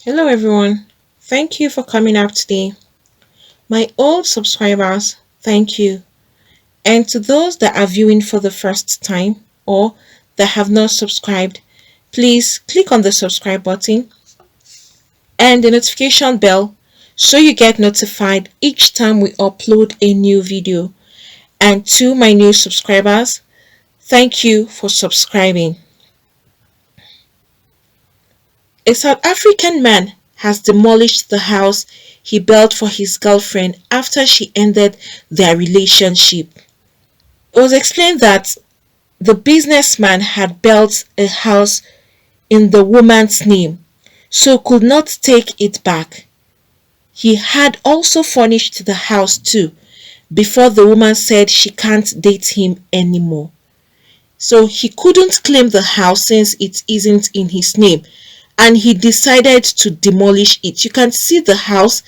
Hello everyone. Thank you for coming out today. My old subscribers, thank you. And to those that are viewing for the first time or that have not subscribed, please click on the subscribe button and the notification bell so you get notified each time we upload a new video. And to my new subscribers, thank you for subscribing. A South African man has demolished the house he built for his girlfriend after she ended their relationship. It was explained that the businessman had built a house in the woman's name, so could not take it back. He had also furnished the house too, before the woman said she can't date him anymore. So he couldn't claim the house since it isn't in his name, and he decided to demolish it. You can see the house,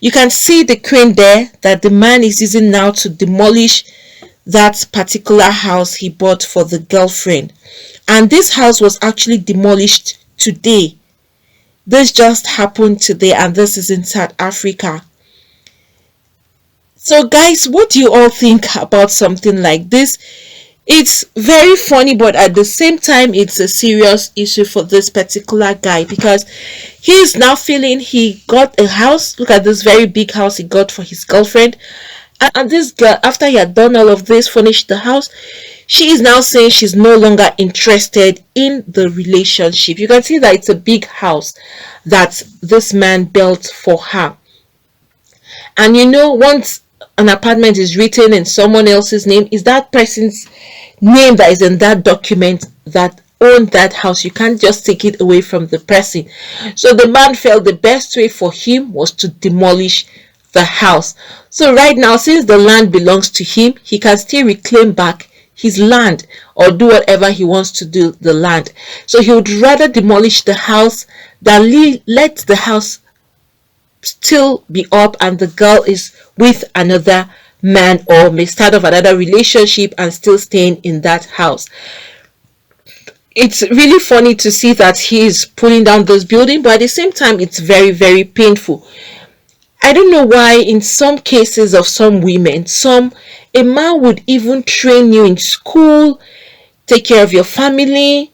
you can see the crane there that the man is using now to demolish that particular house he bought for the girlfriend. And this house was actually demolished today. This just happened today, and this is in South Africa. So guys, what do you all think about something like this? It's very funny, but at the same time it's a serious issue for this particular guy, because he is now feeling he got a house. Look at this very big house he got for his girlfriend, and this girl, after he had done all of this, furnished the house, she is now saying she's no longer interested in the relationship. You can see that it's a big house that this man built for her. And once an apartment is written in someone else's name, is that person's name that is in that document that owned that house. You can't just take it away from the person. So the man felt the best way for him was to demolish the house. So right now, since the land belongs to him, he can still reclaim back his land or do whatever he wants to do the land. So he would rather demolish the house than let the house still be up and the girl is with another man, or may start off another relationship and still staying in that house. It's really funny to see that he is pulling down this building, but at the same time it's very, very painful. I don't know why in some cases of some women, a man would even train you in school, take care of your family,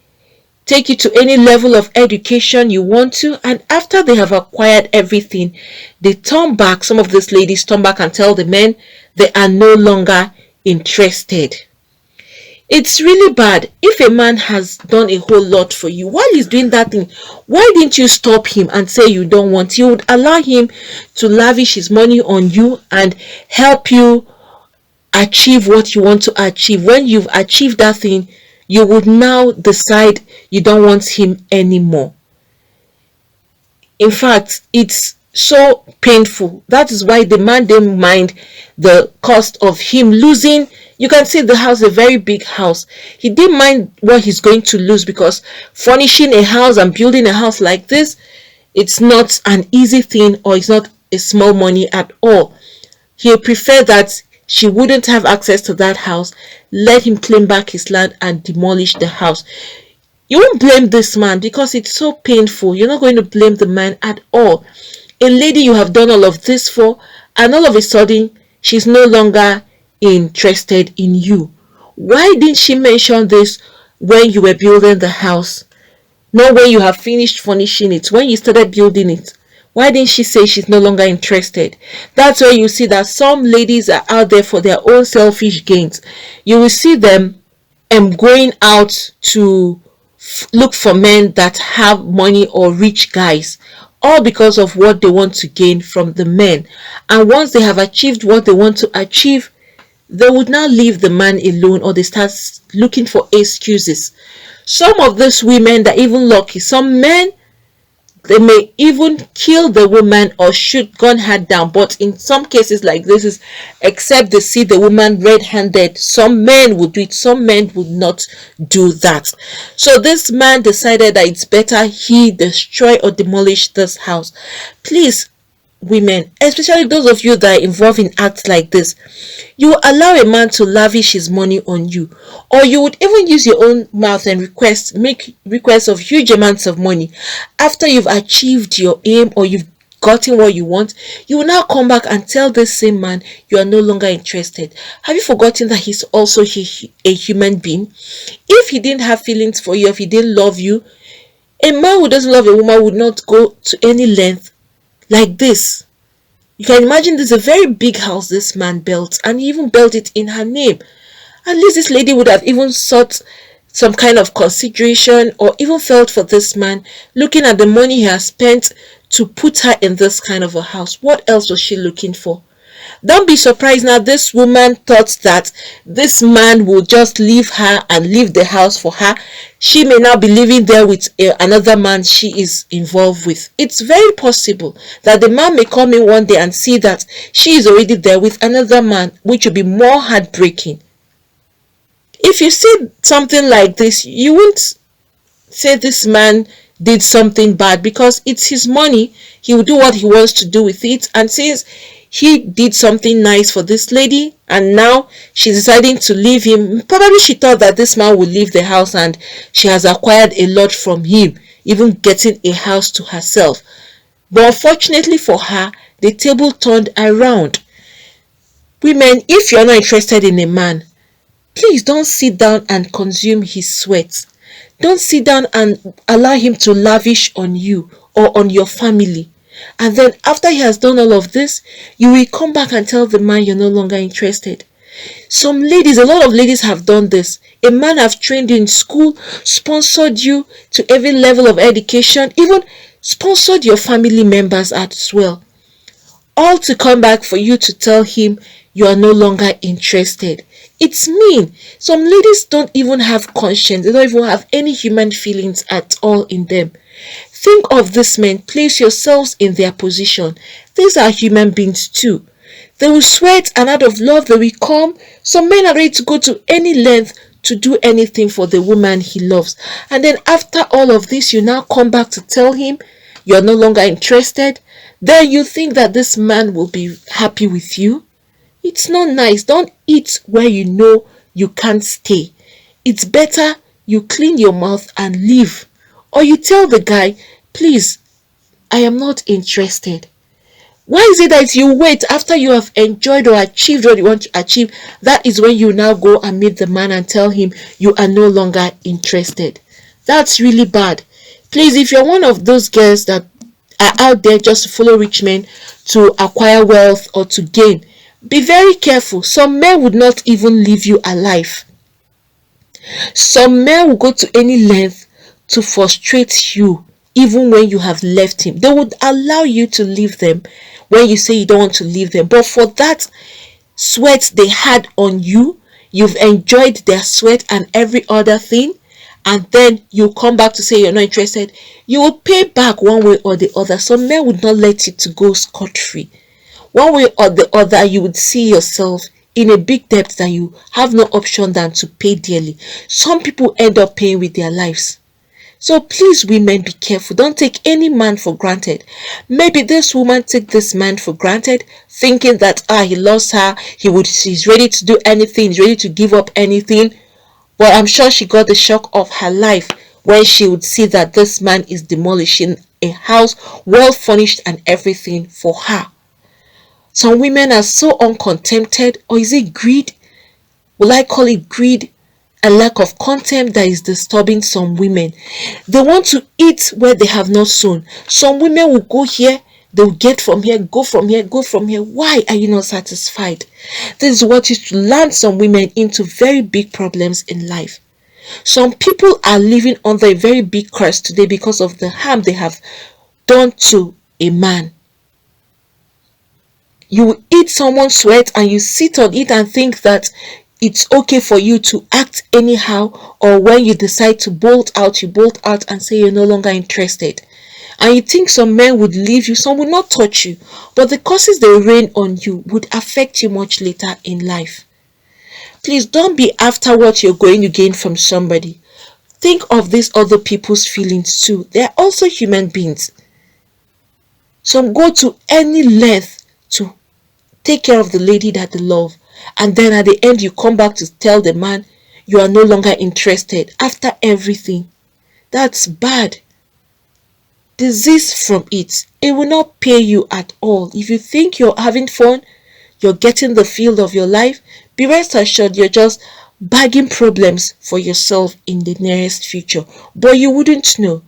take you to any level of education you want to, and after they have acquired everything, they turn back. Some of these ladies turn back and tell the men they are no longer interested. It's really bad. If a man has done a whole lot for you, while he's doing that thing, why didn't you stop him and say you don't want? You would allow him to lavish his money on you and help you achieve what you want to achieve. When you've achieved that thing, you would now decide you don't want him anymore. In fact, it's so painful. That is why the man didn't mind the cost of him losing. You can see the house, a very big house. He didn't mind what he's going to lose, because furnishing a house and building a house like this, it's not an easy thing, or it's not a small money at all. He preferred that she wouldn't have access to that house, let him claim back his land and demolish the house. You won't blame this man because it's so painful. You're not going to blame the man at all. A lady you have done all of this for, and all of a sudden she's no longer interested in you. Why didn't she mention this when you were building the house? Not when you have finished furnishing it, when you started building it. Why didn't she say she's no longer interested? That's where you see that some ladies are out there for their own selfish gains. You will see them going out to look for men that have money or rich guys, all because of what they want to gain from the men. And once they have achieved what they want to achieve, they would now leave the man alone, or they start looking for excuses. Some of these women that even lucky, some men, they may even kill the woman or shoot, gun her down. But in some cases like this, is except they see the woman red-handed, some men would do it, some men would not do that. So this man decided that it's better he destroy or demolish this house. Please, women, especially those of you that are involved in acts like this, you will allow a man to lavish his money on you, or you would even use your own mouth and make requests of huge amounts of money after you've achieved your aim or you've gotten what you want. You will now come back and tell this same man you are no longer interested. Have you forgotten that he's also a human being? If he didn't have feelings for you, if he didn't love you, a man who doesn't love a woman would not go to any length like this. You can imagine this is a very big house this man built, and he even built it in her name. At least this lady would have even sought some kind of consideration or even felt for this man, looking at the money he has spent to put her in this kind of a house. What else was she looking for? Don't be surprised now this woman thought that this man will just leave her and leave the house for her. She may now be living there with another man she is involved with. It's very possible that the man may come in one day and see that she is already there with another man, which will be more heartbreaking. If you see something like this, you won't say this man did something bad, because it's his money. He will do what he wants to do with it, and since he did something nice for this lady and now she's deciding to leave him, probably she thought that this man would leave the house and she has acquired a lot from him, even getting a house to herself. But unfortunately for her, the table turned around. Women, if you're not interested in a man, please don't sit down and consume his sweat. Don't sit down and allow him to lavish on you or on your family. And then after he has done all of this, you will come back and tell the man you're no longer interested. Some ladies, a lot of ladies have done this. A man have trained you in school, sponsored you to every level of education, even sponsored your family members as well. All to come back for you to tell him you are no longer interested. It's mean. Some ladies don't even have conscience. They don't even have any human feelings at all in them. Think of these men. Place yourselves in their position. These are human beings too. They will sweat, and out of love they will come. Some men are ready to go to any length to do anything for the woman he loves. And then after all of this, you now come back to tell him you're no longer interested. Then you think that this man will be happy with you. It's not nice. Don't eat where you know you can't stay. It's better you clean your mouth and leave. Or you tell the guy, please, I am not interested. Why is it that you wait after you have enjoyed or achieved what you want to achieve? That is when you now go and meet the man and tell him you are no longer interested. That's really bad. Please, if you're one of those girls that are out there just to follow rich men to acquire wealth or to gain, be very careful. Some men would not even leave you alive. Some men will go to any length to frustrate you even when you have left him. They would allow you to leave them when you say you don't want to leave them. But for that sweat they had on you, you've enjoyed their sweat and every other thing, and then you come back to say you're not interested, you will pay back one way or the other. Some men would not let it to go scot-free. One way or the other, you would see yourself in a big debt that you have no option than to pay dearly. Some people end up paying with their lives. So please, women, be careful. Don't take any man for granted. Maybe this woman took this man for granted, thinking that he loves her, he's ready to do anything, he's ready to give up anything. But I'm sure she got the shock of her life when she would see that this man is demolishing a house well furnished and everything for her. Some women are so uncontented, or is it greed? Will I call it greed and lack of contempt that is disturbing some women? They want to eat where they have not sown. Some women will go here, they'll get from here, go from here, go from here. Why are you not satisfied? This is what used to land some women into very big problems in life. Some people are living under a very big curse today because of the harm they have done to a man. You eat someone's sweat and you sit on it and think that it's okay for you to act anyhow, or when you decide to bolt out, you bolt out and say you're no longer interested. And you think some men would leave you, some would not touch you, but the curses they rain on you would affect you much later in life. Please don't be after what you're going to gain from somebody. Think of these other people's feelings too. They're also human beings. Some go to any length to take care of the lady that they love, and then at the end you come back to tell the man you are no longer interested after everything. That's bad. Desist from it. It will not pay you at all. If you think you're having fun, you're getting the feel of your life, be rest assured you're just bagging problems for yourself in the nearest future. But you wouldn't know.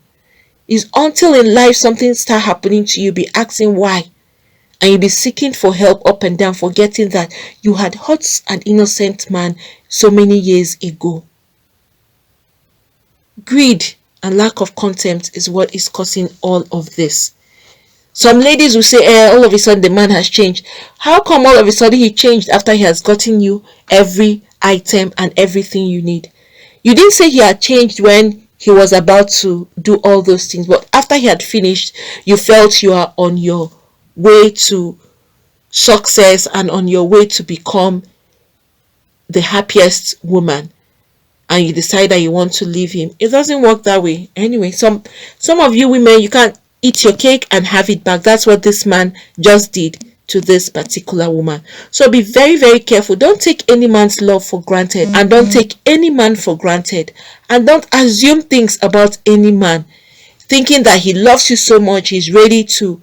It's until in life something start happening to you, be asking why, and you be seeking for help up and down, forgetting that you had hurt an innocent man so many years ago. Greed and lack of contempt is what is causing all of this. Some ladies will say, all of a sudden the man has changed. How come all of a sudden he changed after he has gotten you every item and everything you need? You didn't say he had changed when he was about to do all those things, but after he had finished, you felt you are on your way to success and on your way to become the happiest woman, and you decide that you want to leave him. It doesn't work that way. Anyway, some of you women, you can't eat your cake and have it back. That's what this man just did to this particular woman. So be very, very careful. Don't take any man's love for granted, and don't take any man for granted, and don't assume things about any man thinking that he loves you so much he's ready to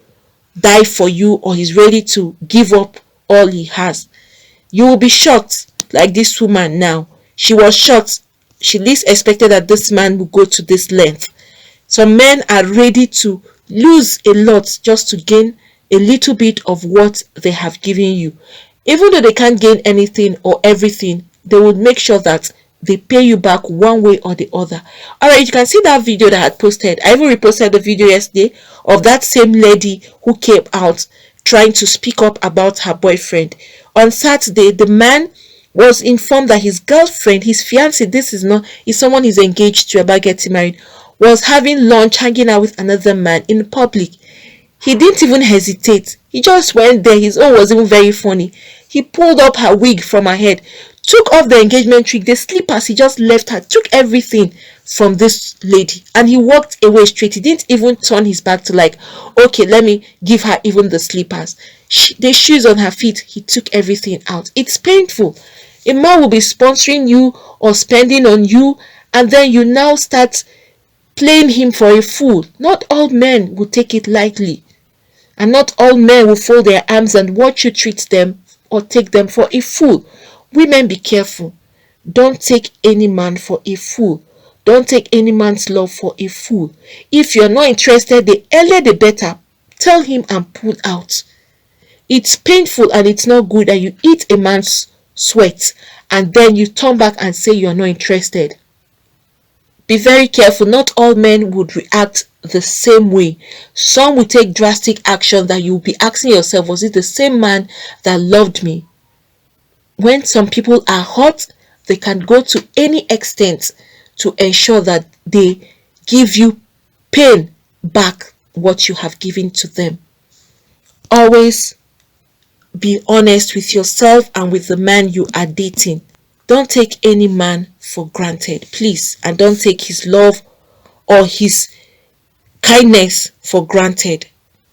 die for you, or he's ready to give up all he has. You will be shocked, like this woman now. She was shocked. She least expected that this man would go to this length. Some men are ready to lose a lot just to gain a little bit of what they have given you. Even though they can't gain anything or everything, they would make sure that they pay you back one way or the other. Alright, you can see that video that I had posted. I even reposted the video yesterday of that same lady who came out trying to speak up about her boyfriend. On Saturday, the man was informed that his girlfriend, his fiance, this is not, is someone he's engaged to about getting married, was having lunch, hanging out with another man in public. He didn't even hesitate. He just went there. His own was even very funny. He pulled up her wig from her head, took off the engagement ring, the slippers. He just left her, took everything from this lady, and he walked away straight. He didn't even turn his back to like, okay, let me give her even the slippers. The shoes on her feet, he took everything out. It's painful. A man will be sponsoring you or spending on you, and then you now start playing him for a fool. Not all men will take it lightly, and not all men will fold their arms and watch you treat them or take them for a fool. Women, be careful. Don't take any man for a fool. Don't take any man's love for a fool. If you're not interested, the earlier the better. Tell him and pull out. It's painful and it's not good that you eat a man's sweat and then you turn back and say you're not interested. Be very careful. Not all men would react the same way. Some will take drastic action that you'll be asking yourself, was it the same man that loved me? When some people are hurt, they can go to any extent to ensure that they give you pain back what you have given to them. Always be honest with yourself and with the man you are dating. Don't take any man for granted, please, and don't take his love or his kindness for granted.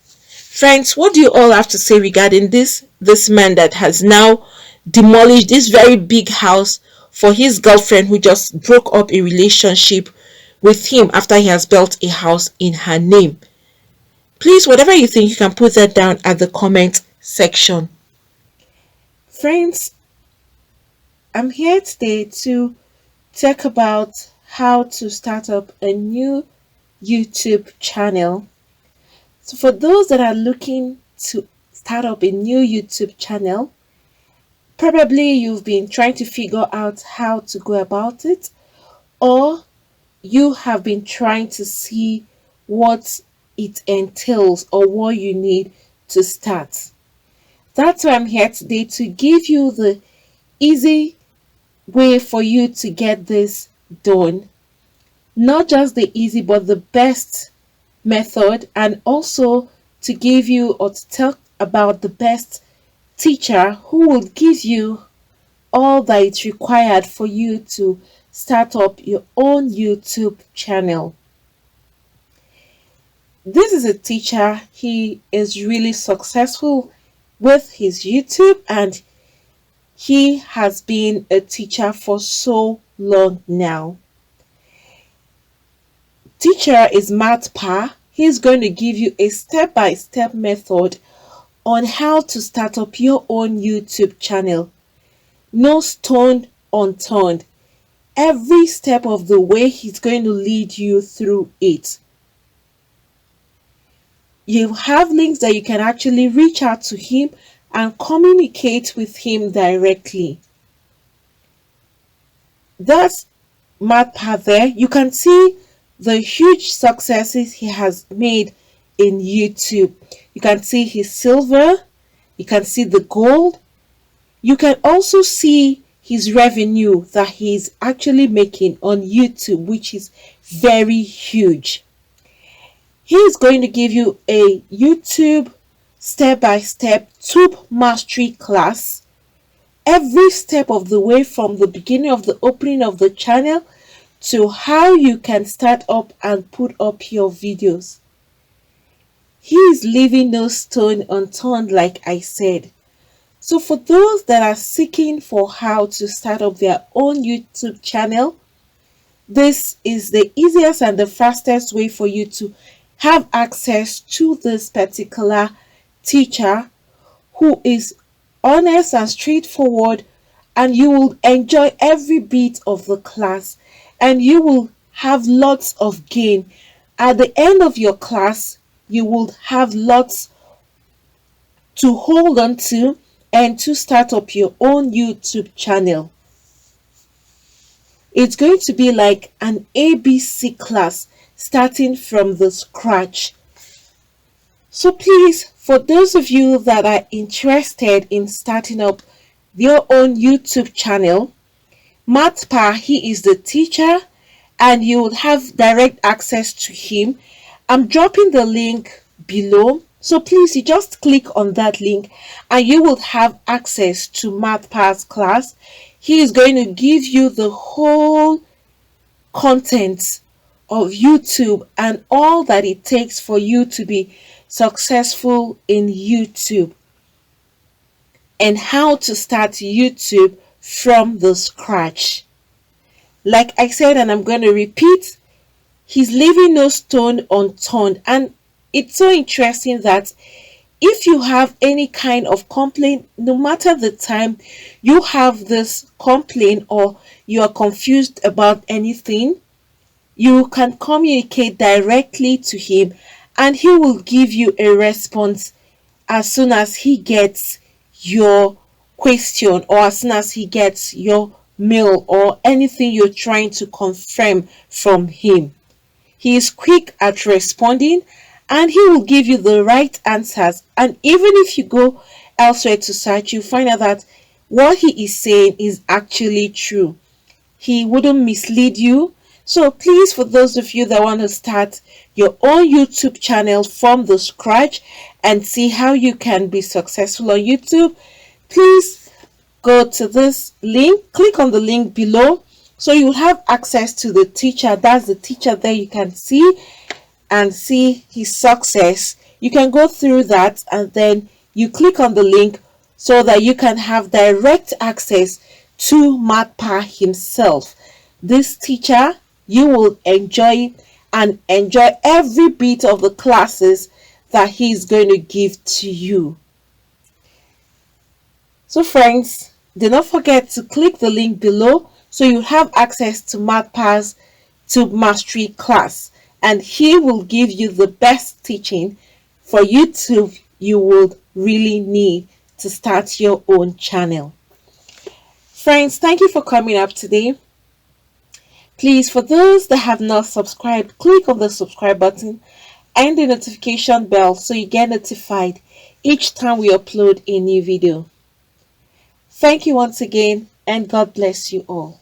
Friends, what do you all have to say regarding this man that has now demolished this very big house for his girlfriend who just broke up a relationship with him after he has built a house in her name? Please, whatever you think, you can put that down at the comment section. Friends, I'm here today to talk about how to start up a new YouTube channel. So for those that are looking to start up a new YouTube channel, probably you've been trying to figure out how to go about it, or you have been trying to see what it entails or what you need to start. That's why I'm here today, to give you the easy way for you to get this done. Not just the easy, but the best method, and also to give you or to talk about the best teacher who will give you all that is required for you to start up your own YouTube channel. This is a teacher. He is really successful with his YouTube, and he has been a teacher for so long now. Teacher is Matt Pa. He's going to give you a step-by-step method on how to start up your own YouTube channel. No stone unturned. Every step of the way, he's going to lead you through it. You have links that you can actually reach out to him and communicate with him directly. That's Matt Pa there. You can see the huge successes he has made in YouTube. You can see his silver, you can see the gold, you can also see his revenue that he's actually making on YouTube, which is very huge. He is going to give you a YouTube step-by-step tube mastery class every step of the way, from the beginning of the opening of the channel to how you can start up and put up your videos. He is leaving no stone unturned, like I said. So for those that are seeking for how to start up their own YouTube channel, this is the easiest and the fastest way for you to have access to this particular teacher who is honest and straightforward, and you will enjoy every bit of the class and you will have lots of gain. At the end of your class, you will have lots to hold on to and to start up your own YouTube channel. It's going to be like an ABC class starting from the scratch. So please, for those of you that are interested in starting up your own YouTube channel, Matt Pa, he is the teacher and you will have direct access to him. I'm dropping the link below. So please, you just click on that link and you will have access to Matt Pa's class. He is going to give you the whole content of YouTube and all that it takes for you to be successful in YouTube and how to start YouTube from the scratch. Like I said, and I'm going to repeat, he's leaving no stone unturned. And it's so interesting that if you have any kind of complaint, no matter the time you have this complaint or you are confused about anything, you can communicate directly to him and he will give you a response as soon as he gets your question or as soon as he gets your mail or anything you're trying to confirm from him. He is quick at responding and he will give you the right answers. And even if you go elsewhere to search, you find out that what he is saying is actually true. He wouldn't mislead you. So please, for those of you that want to start your own YouTube channel from the scratch and see how you can be successful on YouTube, please go to this link, click on the link below so you'll have access to the teacher. That's the teacher there. You can see and see his success. You can go through that and then you click on the link so that you can have direct access to Matt Pa himself. This teacher, you will enjoy and enjoy every bit of the classes that he's going to give to you. So friends, do not forget to click the link below so you have access to Matt Pa's Tube Mastery class, and he will give you the best teaching for YouTube you would really need to start your own channel. Friends, thank you for coming up today. Please, for those that have not subscribed, click on the subscribe button and the notification bell so you get notified each time we upload a new video. Thank you once again, and God bless you all.